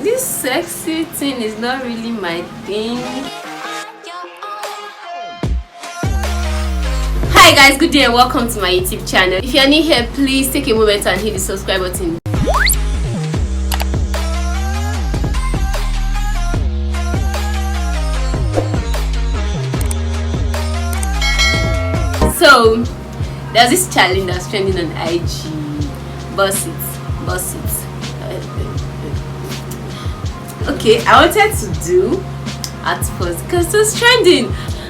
This sexy thing is not really my thing. Hi guys, good day and welcome to my YouTube channel. If you are new here, please take a moment and hit the subscribe button. So there's this challenge that's trending on IG. Bussit. Okay, I wanted to do at first because it was trending,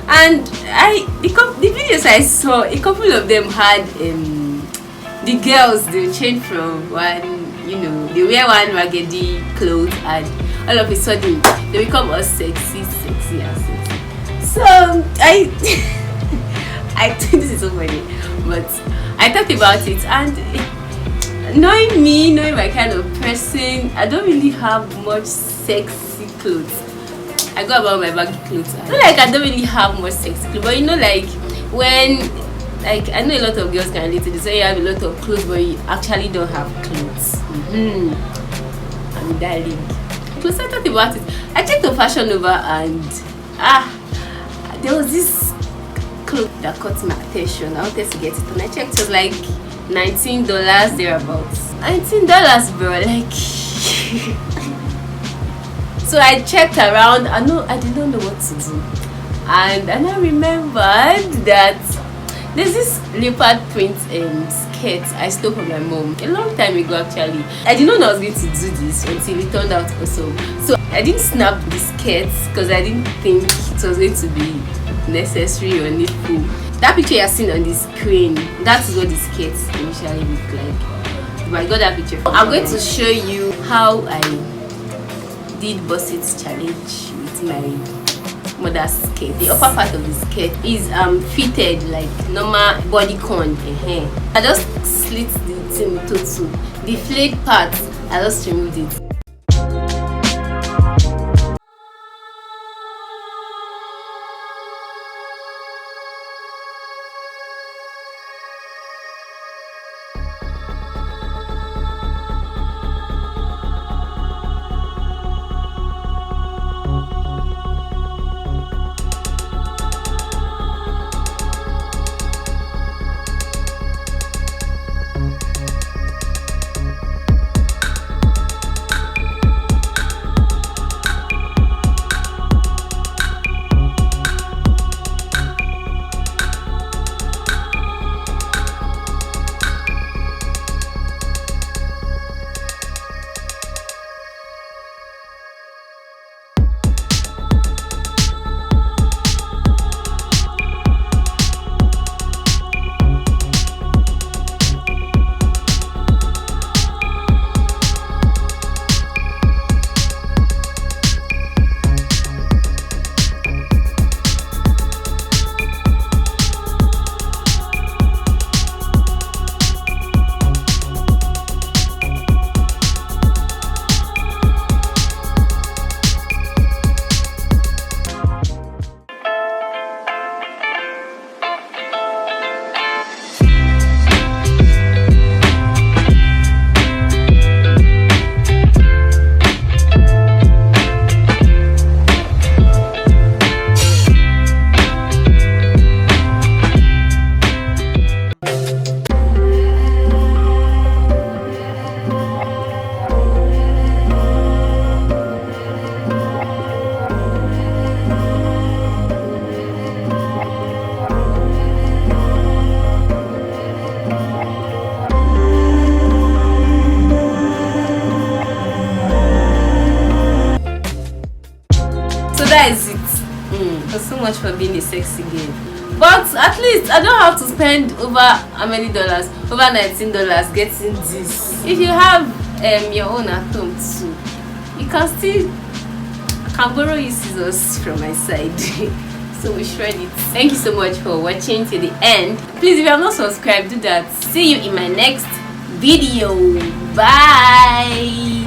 and the videos I saw, a couple of them had the girls, they change from one, they wear one raggedy clothes and all of a sudden they become all sexy. So I think this is so funny, but I thought about it, and knowing my kind of person, I don't really have much sexy clothes. I go about my baggy clothes. I don't really have much sexy clothes, but when I know a lot of girls can relate to this. So you have a lot of clothes, but you actually don't have clothes. I'm darling. So I thought about it. I checked on Fashion Nova, and there was this clothes that caught my attention. I wanted to get it, and I checked. It was like $19 thereabouts. $19, bro. So I checked around. I did not know what to do, and I remembered that there's this leopard print skirt I stole from my mom a long time ago. Actually, I didn't know I was going to do this until it turned out awesome. So I didn't snap the skirt because I didn't think it was going to be necessary or needful. That picture you're seeing on the screen, that is what the skirts initially look like. But I got that picture. I'm going to show you how I did Bussit's challenge with my mother's skirt. The upper part of the skirt is fitted like normal bodycon. I just slit the thing into two. The flayed part, I just removed it. That is it. So much for being a sexy girl, but at least I don't have to spend over how many dollars, over $19 getting this. If you have your own at home too, you can still, I can borrow you scissors from my side. So we shred it. Thank you so much for watching till the end. Please, if you have not subscribed, do that. See you in my next video. Bye.